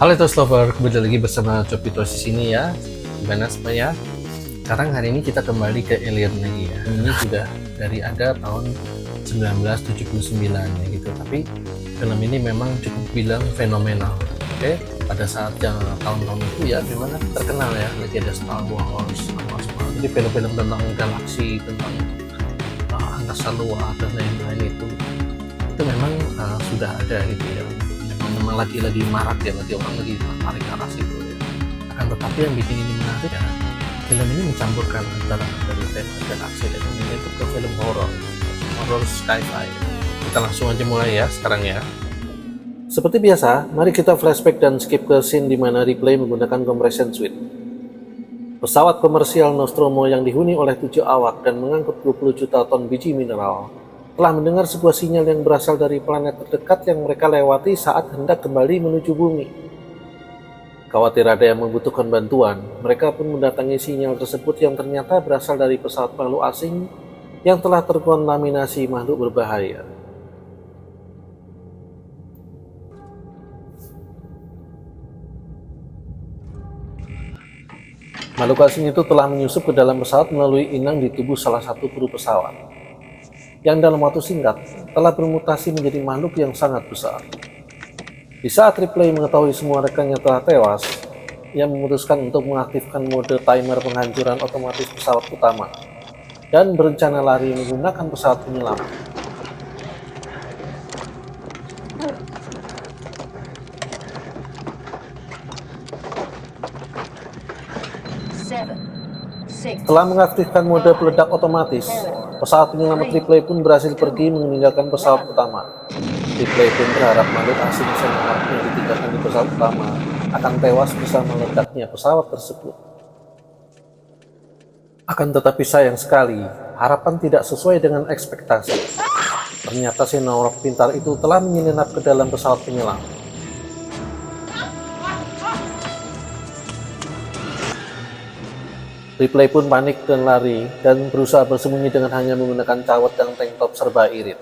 Halo Toast Lover, kembali lagi bersama Copito di sini ya. Gimana semuanya? Sekarang hari ini kita kembali ke Alien lagi ya. Ini sudah dari ada tahun 1979 ya gitu. Tapi film ini memang cukup bilang fenomenal. Oke, pada saat yang tahun-tahun itu ya memang terkenal ya. Lagi ada Star Wars, jadi film-film tentang galaksi, tentang angkasa luar dan lain-lain itu memang sudah ada gitu ya. Memang lagi marak ya, lagi orang lagi tertarik ke arah situ ya. Akan tetapi yang bikin ini menarik ya, film ini mencampurkan antara dari tema galaksi dan ini itu ke film horor sci-fi. Kita langsung aja mulai ya sekarang ya. Seperti biasa, mari kita flashback dan skip ke scene di mana Ripley menggunakan compression suit. Pesawat komersial Nostromo yang dihuni oleh 7 awak dan mengangkut 20 juta ton biji mineral telah mendengar sebuah sinyal yang berasal dari planet terdekat yang mereka lewati saat hendak kembali menuju bumi. Khawatir ada yang membutuhkan bantuan, mereka pun mendatangi sinyal tersebut yang ternyata berasal dari pesawat makhluk asing yang telah terkontaminasi makhluk berbahaya. Makhluk asing itu telah menyusup ke dalam pesawat melalui inang di tubuh salah satu kru pesawat, yang dalam waktu singkat telah bermutasi menjadi makhluk yang sangat besar. Di saat Ripley mengetahui semua rekannya telah tewas, ia memutuskan untuk mengaktifkan mode timer penghancuran otomatis pesawat utama dan berencana lari menggunakan pesawat penyelamat. Setelah mengaktifkan mode peledak otomatis, pesawat penyelamat Ripley pun berhasil pergi meninggalkan pesawat utama. Ripley pun berharap makhluk asing senior yang ditinggalkan di pesawat utama akan tewas bersama meledaknya pesawat tersebut. Akan tetapi sayang sekali, harapan tidak sesuai dengan ekspektasi. Ternyata xenomorph pintar itu telah menyelinap ke dalam pesawat penyelamat. Ripley pun panik dan lari dan berusaha bersembunyi dengan hanya menggunakan cawat dan tank top serba irit.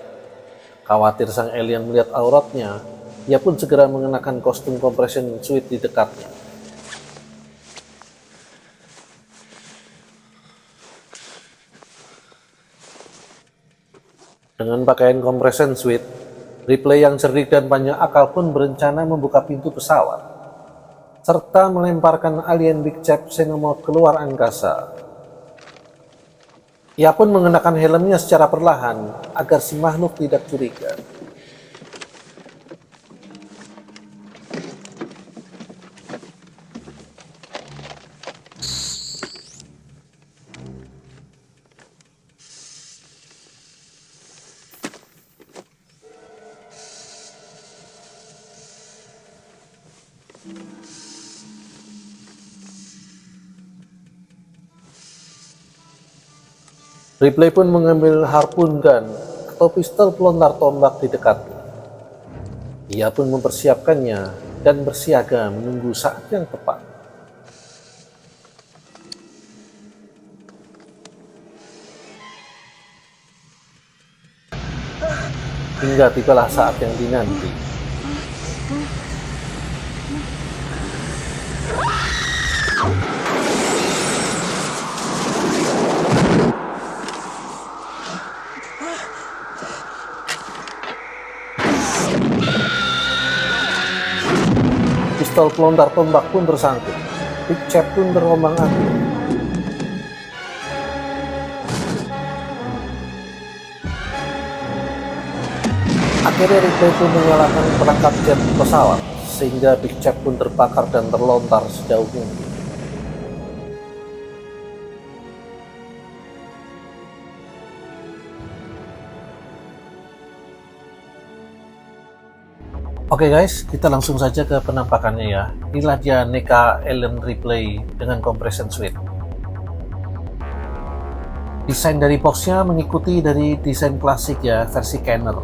Khawatir sang alien melihat auratnya, ia pun segera mengenakan kostum compression suit di dekatnya. Dengan pakaian compression suit, Ripley yang cerdik dan banyak akal pun berencana membuka pintu pesawat serta melemparkan alien Big Chap Xenomorph keluar angkasa. Ia pun mengenakan helmnya secara perlahan agar si makhluk tidak curiga. Ripley pun mengambil harpoon gun atau pistol pelontar tombak di dekatnya. Ia pun mempersiapkannya dan bersiaga menunggu saat yang tepat. Hingga tibalah saat yang dinanti. Pistol pelontar tombak pun tersangkut. Big Chap pun terombang-ambing. Akhirnya Ripley pun menyalakan perangkap jet pesawat sehingga Big Chap pun terbakar dan terlontar sejauh mungkin. Oke guys, kita langsung saja ke penampakannya ya. Inilah dia NECA Alien Ripley dengan compression suit. Desain dari boxnya mengikuti dari desain klasik ya, versi Kenner.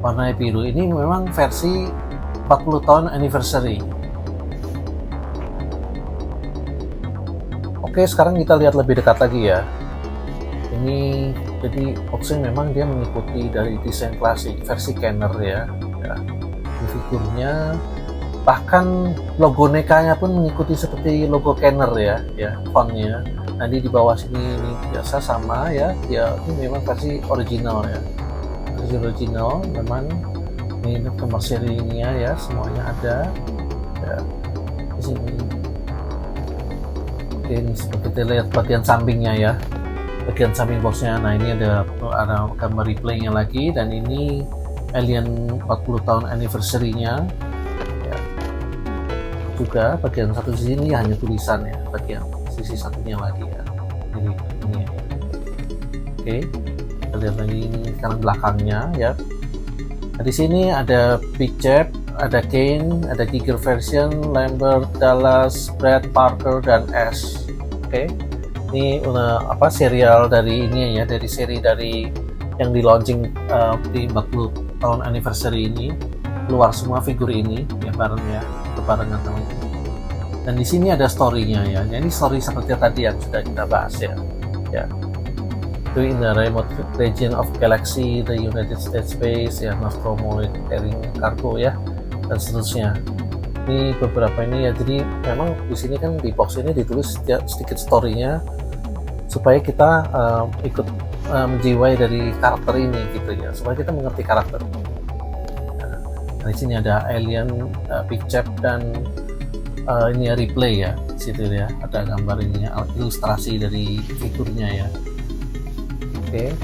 Warna biru ini memang versi 40 tahun anniversary. Oke, sekarang kita lihat lebih dekat lagi ya. Ini jadi boxnya memang dia mengikuti dari desain klasik versi Kenner ya. Ini figurnya Bahkan logo NECA-nya pun mengikuti seperti logo Kenner ya fontnya. Nanti di bawah sini ini biasa sama ya, dia ini memang versi original ya, versi original. Memang ini nomor serinya ya, semuanya ada ya di sini. Oke, ini seperti kita lihat bagian sampingnya ya, bagian samping boxnya. Nah ini ada gambar replaynya lagi, dan ini Alien 40 tahun anniversary-nya ya. Juga bagian satu sini hanya tulisan ya, bagian sisi satunya lagi ya, ini ya. Oke, kita lihat lagi ini sekarang belakangnya ya. Nah, di sini ada Big Jeb, ada Kane, ada Giger version, Lambert, Dallas, Brad, Parker, dan Ash. Oke, ini serial dari ini ya, dari seri dari yang di launching di 40 tahun anniversary ini, keluar semua figur ini ya berbarengan sama ini. Dan di sini ada story-nya ya. Ini story seperti tadi yang sudah kita bahas ya. Itu in the remote region of galaxy, the United States Space ya, Nostromo carrying cargo ya, dan seterusnya. Ini beberapa ini ya. Jadi memang di sini kan di box ini ditulis sedikit story-nya supaya kita ikut menjiwai dari karakter ini gitu ya, supaya kita mengerti karakter. Nah, di sini ada Alien, Big Jeb, dan ini ya replay ya, di situ ya ada gambar ini ya, ilustrasi dari figurnya ya. Oke,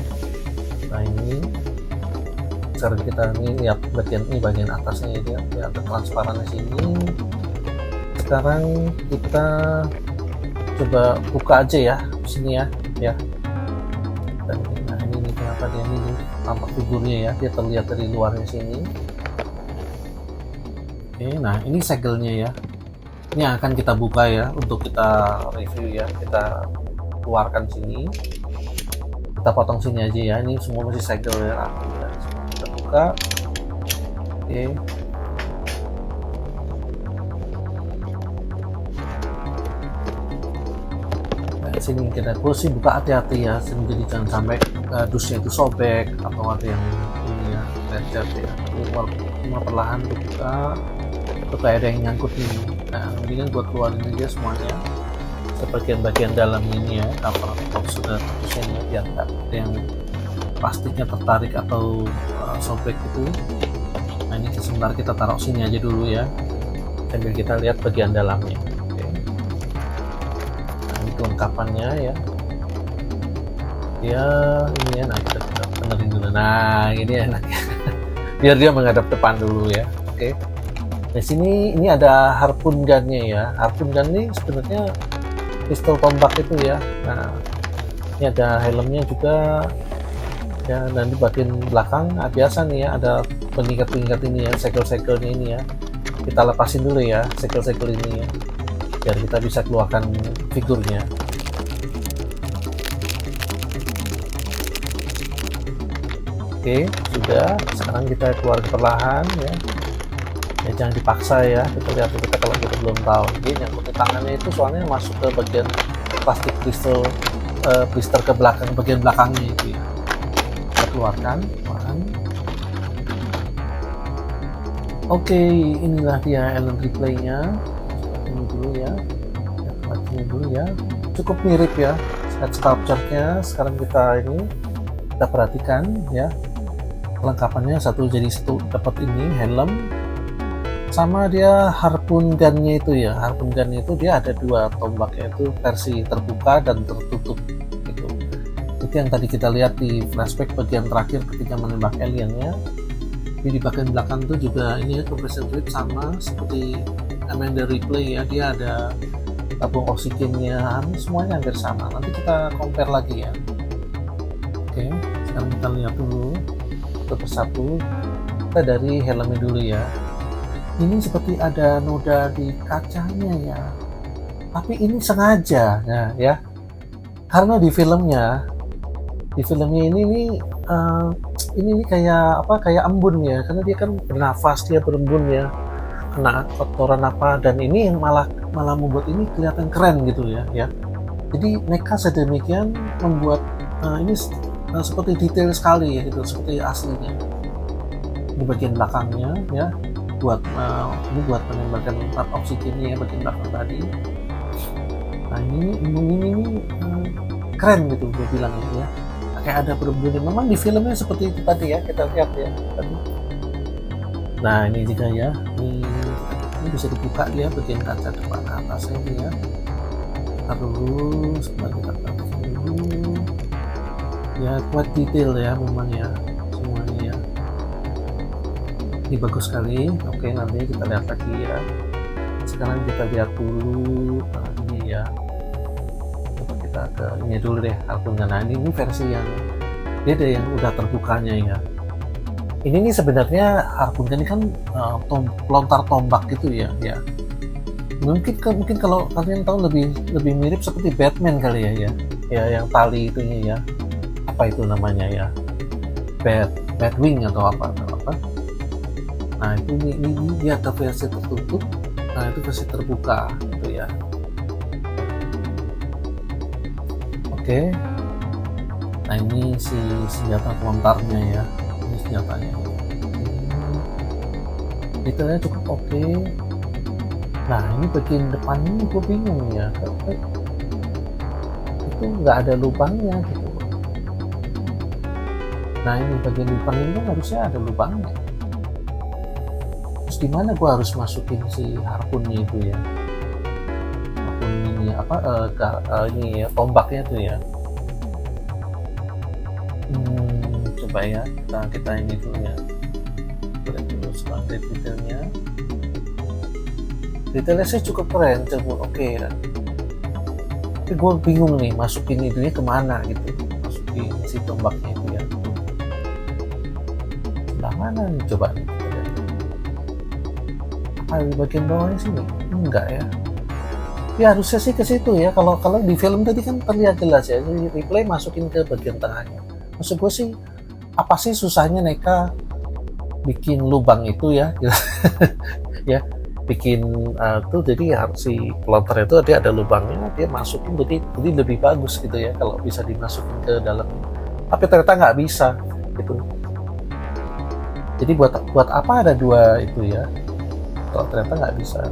nah ini sekarang kita lihat bagian atasnya ini ya, ada transparan di sini. Sekarang kita coba buka aja ya di sini ya. Dan nah ini kenapa dia ini tampak figurnya ya, dia terlihat dari luarnya sini. Oke, nah ini segelnya ya. Ini akan kita buka ya untuk kita review ya, kita keluarkan sini, kita potong sini aja ya. Ini semua masih segel ya, kita buka. Oke, nah sini kita sih buka hati-hati ya, jadi jangan sampai dusnya itu sobek atau ada yang ini ya lecet ya. Cuma perlahan dibuka, supaya ada yang nyangkut ini. Nah ini kan buat keluarin aja semuanya, sebagian-bagian dalam ini ya, cover box sudah terusnya ya, biar nggak ada yang plastiknya tertarik atau sobek itu. Nah ini sebentar kita taruh sini aja dulu ya, sambil kita lihat bagian dalamnya. Oke. Nah ini kelengkapannya ya. Ya ini ya, nah kita benerin dulu. Nah ini enaknya biar dia menghadap depan dulu ya. Oke. Di sini ini ada harpoon gun-nya ya. Harpoon gun ini sebenarnya pistol tombak itu ya. Nah, ini ada helmnya juga ya, dan di bagian belakang biasa nih ya, ada pengikat-pengikat ini ya, segel-segelnya ini ya. Kita lepasin dulu ya segel-segel ini ya, biar kita bisa keluarkan figurnya. Oke, sudah. Sekarang kita keluar perlahan ya. Ya jangan dipaksa ya, kita lihat kita kalau kita belum tahu. Jadi nyangkut di tangannya itu soalnya masuk ke bagian plastik blister ke belakang, bagian belakangnya itu ya. Kita keluarkan perlahan. Oke, inilah dia Alien replaynya. Ini dulu ya, ini dulu ya. Cukup mirip ya head sculpture-nya. Sekarang kita perhatikan ya, kelengkapannya satu dapat ini helm, sama dia harpoon gun-nya itu ya. Harpoon gun itu dia ada dua tombak, yaitu versi terbuka dan tertutup gitu. Itu yang tadi kita lihat di flashback bagian terakhir ketika menembak alien-nya. Di bagian belakang itu juga ini ya, compression clip sama seperti Amanda Ripley ya, dia ada tabung oksigennya, semuanya hampir sama. Nanti kita compare lagi ya. Oke, sekarang kita lihat dulu satu persatu. Kita dari helmnya dulu ya. Ini seperti ada noda di kacanya ya, tapi ini sengaja ya, karena di filmnya ini kayak embun ya, karena dia kan bernafas, dia berembun ya, kena kotoran apa, dan ini yang malah membuat ini kelihatan keren gitu ya. Jadi NECA sedemikian membuat ini seperti detail sekali ya gitu, seperti aslinya. Di bagian belakangnya ya, ini buat menembakkan tab oksigennya ya bagian belakang tadi. Nah ini keren gitu gue bilang ya, kayak ada berbunyi. Memang di filmnya seperti itu tadi ya, kita lihat ya tadi. Nah ini juga ya, ini bisa dibuka dia bagian kaca depan atasnya ini ya. Terus kita dulu ya, kuat detail ya memang ya semuanya ya. Ini bagus sekali. Oke, nanti kita lihat lagi ya. Sekarang kita lihat dulu ini ya. Coba kita ke ini dulu deh, Harpunnya. Nah ini versi yang dia ada yang udah terbukanya ya. Ini nih sebenarnya Harpunnya ini kan pelontar tombak gitu ya. Mungkin kalau kalian tahu lebih mirip seperti Batman kali ya yang tali itunya ya, apa itu namanya ya, Batwing atau apa. Nah itu ini dia ada versi tertutup, nah itu versi terbuka gitu ya. Oke, nah ini si senjata pelontarnya ya, ini senjatanya, detailnya cukup oke. Nah ini bagian depan ini gue bingung ya, itu nggak ada lubangnya gitu. Nah ini bagian depan ini kan harusnya ada lubangnya. Terus dimana gue harus masukin si harpunnya itu ya, harpun ini apa ini ya, tombaknya tuh ya. Coba ya kita ini dulu ya, lihat dulu sebagai detailnya sih cukup keren, cukup oke ya. Tapi gue bingung nih masukin itunya kemana gitu, masukin si tombaknya itu ya. Sebelah mana nih coba nih? Apa di bagian bawahnya sini? Enggak ya. Ya harusnya sih ke situ ya. Kalau di film tadi kan terlihat jelas ya. Jadi replay masukin ke bagian tengahnya. Maksud gue sih apa sih susahnya Neka bikin lubang itu ya? Ya. Bikin tuh jadi harus si pelontar itu dia ada lubangnya, dia masukin jadi lebih bagus gitu ya kalau bisa dimasukin ke dalam. Tapi ternyata nggak bisa gitu. Jadi buat apa ada dua itu ya kalau ternyata nggak bisa.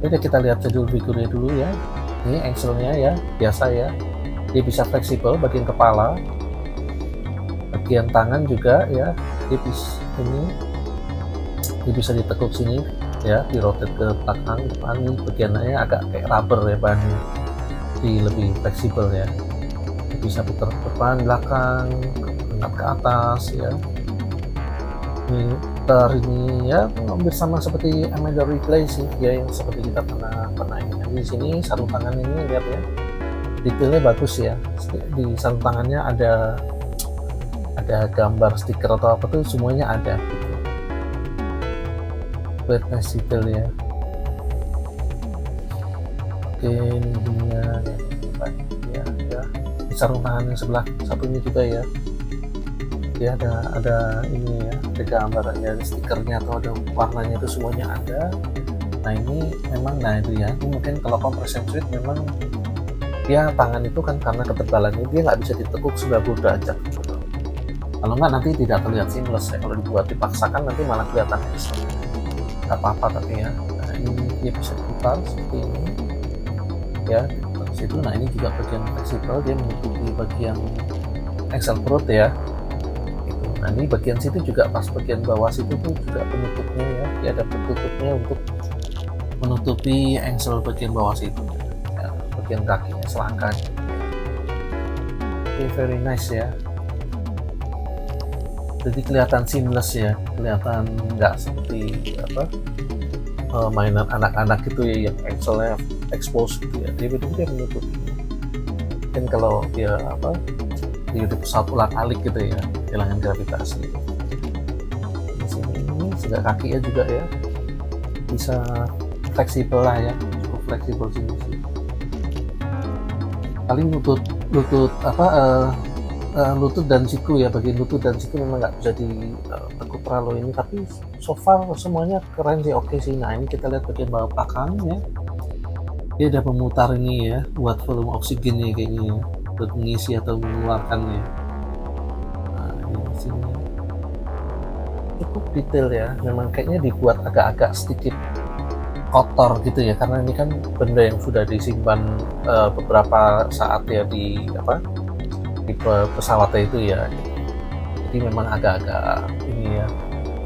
Jadi kita lihat jadul figurnya dulu ya. Ini angle-nya ya biasa ya, dia bisa fleksibel bagian kepala, bagian tangan juga ya, dia bisa ditekuk sini ya, di rotate ke belakang, depan. Ini bagiannya agak kayak rubber ya bahannya, jadi lebih fleksibel ya, bisa putar depan belakang, angkat ke atas ya. Ini putar ini ya hampir sama seperti Amanda Replay sih ya, yang seperti kita pernah ini. Di sini sarung tangan ini lihat ya, detailnya bagus ya. Di sarung tangannya ada gambar stiker atau apa tuh, semuanya ada gitu. Wetness detail ya. Oke, ini dia ya. Di sarung tangan yang sebelah satunya juga ya. Dia ada ini ya, ada gambarnya, ada stikernya atau ada warnanya itu semuanya ada. Nah ini memang, nah itu ya, ini mungkin kalau compression suit memang dia tangan itu kan karena ketebalannya dia nggak bisa ditekuk 90 derajat gitu. Kalau nggak nanti tidak terlihat seamless ya, kalau dibuat dipaksakan nanti malah kelihatan seamless. Nggak apa-apa tapi ya. Nah ini dia bisa diputar seperti ini ya, di situ. Nah ini juga bagian fleksibel, dia menutupi bagian axle perut ya gitu. Nah ini bagian situ juga, pas bagian bawah situ tuh juga penutupnya ya, dia ada penutupnya untuk menutupi axle bagian bawah situ ya, bagian kakinya, selangkanya. Okay, very nice ya. Jadi kelihatan seamless ya, kelihatan nggak seperti apa mainan anak-anak gitu ya, yang axle-nya expose gitu ya. Dia menutupi. Mungkin kalau dia di pesawat ulang-alik gitu ya, kehilangan gravitasi. Di sini juga kakinya juga ya bisa fleksibel lah ya, cukup fleksibel sini sih. Paling lutut dan siku ya, bagian lutut dan siku memang nggak bisa ditekuk terlalu ini, tapi so far semuanya keren sih, oke sih. Nah ini kita lihat bagian bawah belakang ya, dia ada pemutar ini ya buat volume oksigennya kayaknya ya, buat mengisi atau mengeluarkannya. Nah ini di sini cukup detail ya. Memang kayaknya dibuat agak-agak sedikit kotor gitu ya, karena ini kan benda yang sudah disimpan beberapa saat ya di pesawatnya itu ya. Jadi memang agak-agak ini ya,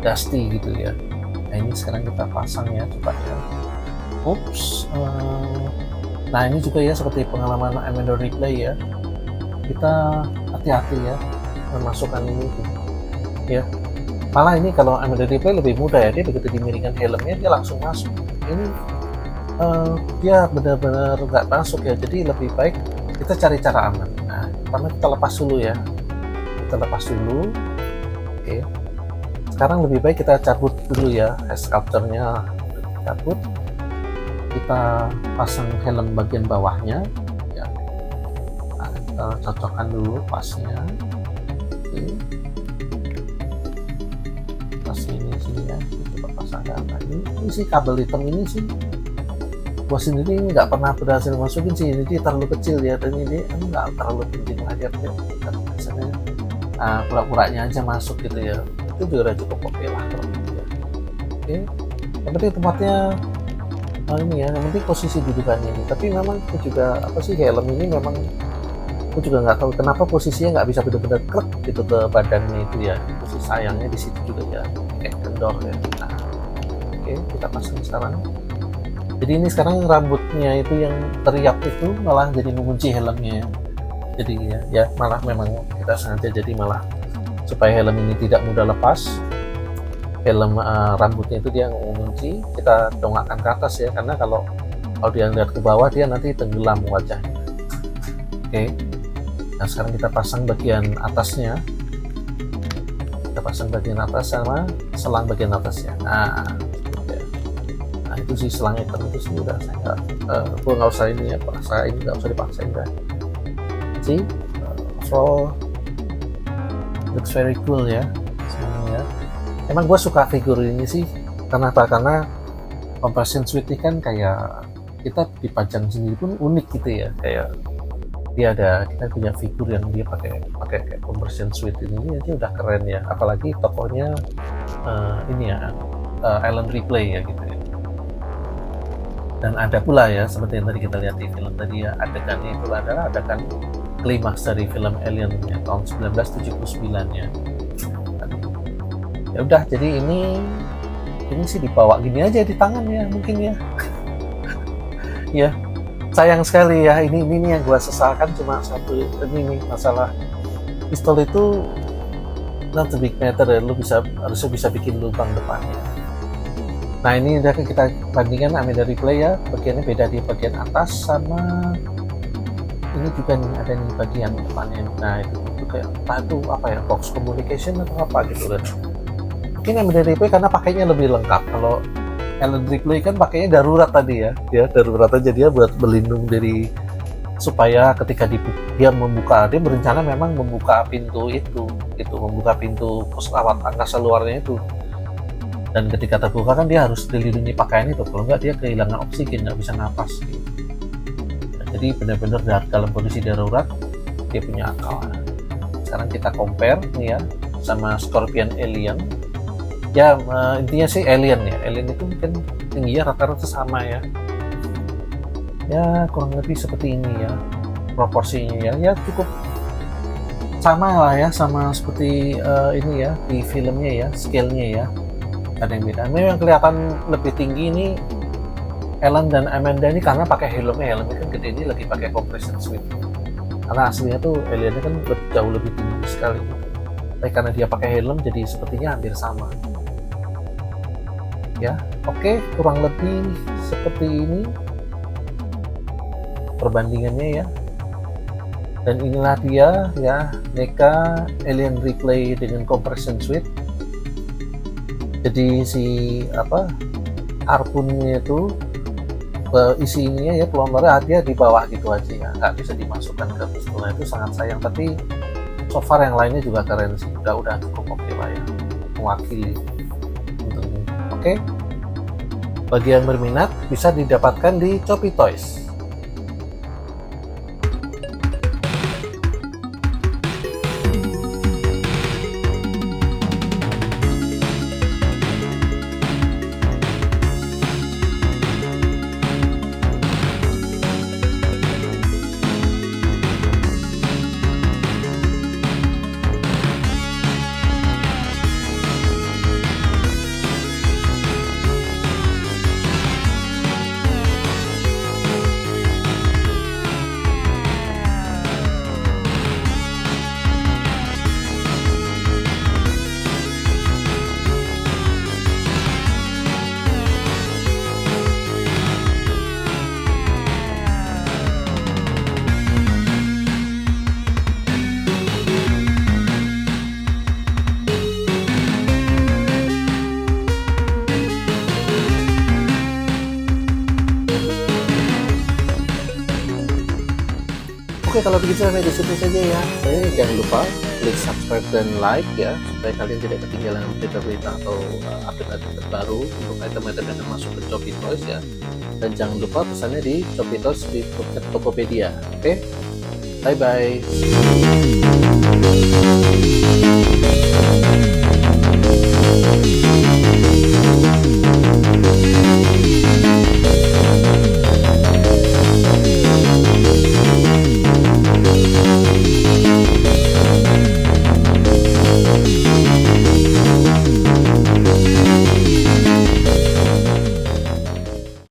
dusty gitu ya. Nah ini sekarang kita pasang ya, coba ya. Oops. Nah ini juga ya seperti pengalaman Amanda Ripley ya, kita hati-hati ya memasukkan ini tuh ya. Malah ini kalau Amanda Ripley lebih mudah ya, dia begitu dimiringkan helmnya dia langsung masuk. Ini dia benar-benar nggak masuk ya, jadi lebih baik kita cari cara aman. Nah pertama kita lepas dulu ya, kita lepas dulu. Oke, sekarang lebih baik kita cabut dulu ya, head sculpture-nya cabut, kita pasang helm bagian bawahnya ya. Nah, kita cocokkan dulu pasnya. Oke. Pas sini ya, kita pasangkan lagi. Ini sih kabel hitam ini sih gua sendiri nggak pernah berhasil masukin sih, ini dia terlalu kecil ya, dan ini nggak terlalu penting aja ya. Biasanya pura-puranya aja masuk gitu ya, itu juga cukup oke lah kalau gitu ya. Oke, yang penting tempatnya ini ya, yang penting posisi dudukannya ini. Tapi memang itu juga helm ini memang aku juga nggak tahu kenapa posisinya nggak bisa benar-benar klek gitu ke badannya itu ya. Posisi sayangnya di situ juga ya, kayak kendor ya. Nah, oke, kita pasang sekarang. Jadi ini sekarang rambutnya itu yang teriak itu malah jadi mengunci helmnya. Jadi ya malah memang kita sengaja jadi malah supaya helm ini tidak mudah lepas. Helm rambutnya itu dia mengunci, kita dongakkan ke atas ya, karena kalau dia lihat ke bawah dia nanti tenggelam wajahnya. Oke. Nah sekarang kita pasang bagian atasnya, kita pasang bagian atas sama selang bagian atasnya. Nah itu sih selang hitam itu sih udah saya nggak usah ini ya, paksa ini nggak usah dipaksain dah. See, overall looks very cool ya semuanya. Emang gue suka figur ini sih karena apa? Karena compression suite ini kan kayak kita dipajang sendiri pun unik gitu ya, kayak kita punya figur yang dia pakai kayak compression suite ini aja udah keren ya, apalagi tokohnya ini ya Ellen Ripley ya gitu ya. Dan ada pula ya seperti yang tadi kita lihat di film tadi ya, adegannya itu adalah adegan klimaks dari film Alien ya, tahun 1979 ya. Ya udah, jadi ini sih dibawa gini aja di tangan ya mungkin ya. Ya sayang sekali ya, ini yang gua sesalkan cuma satu ini masalah pistol itu not the big matter ya, harusnya bisa bikin lubang depannya. Nah ini udah kita bandingkan Amanda Ripley ya, bagiannya beda di bagian atas sama ini juga nih ada nih bagian depannya. Nah itu kayak box communication atau apa gitu kan. Mungkin Amanda Ripley karena pakainya lebih lengkap. Kalau Ellen Ripley kan pakainya darurat tadi ya, darurat aja dia buat berlindung dari, supaya ketika dia berencana memang membuka pintu membuka pintu pesawat angkasa luarnya itu. Dan ketika terbuka kan dia harus dilindungi pakaian itu, kalau enggak dia kehilangan oksigen, nggak bisa napas gitu. Nah, jadi benar-benar dalam kondisi darurat dia punya akal. Sekarang kita compare nih ya sama Scorpion Alien ya, intinya sih Alien itu mungkin tingginya rata-rata sama ya kurang lebih seperti ini ya proporsinya ya cukup sama lah ya, sama seperti ini ya di filmnya ya, scale-nya ya ada yang beda. Memang kelihatan lebih tinggi ini Ellen dan Amanda ini karena pakai helmnya kan gede, ini lagi pakai compression suite. Karena aslinya tuh Aliennya kan jauh lebih tinggi sekali. Tapi karena dia pakai helm jadi sepertinya hampir sama. Ya, oke, kurang lebih seperti ini perbandingannya ya. Dan inilah dia ya NECA Ellen Ripley dengan compression suite. Jadi si harpunnya itu isinya ya pelontarnya dia di bawah gitu aja ya, nggak bisa dimasukkan ke pistolnya, itu sangat sayang. Tapi so far yang lainnya juga keren sih, udah cukup oke lah ya, mewakili untuk ini. Oke, bagi yang berminat bisa didapatkan di Choppy Toys. Oke, kalau begitu sampai di situ saja ya. Jangan lupa klik subscribe dan like ya, supaya kalian tidak ketinggalan berita-berita atau update-update terbaru untuk item-item yang masuk ke Shopee Toys ya. Dan jangan lupa pesannya di Shopee Toys di Tokopedia. Oke, bye bye.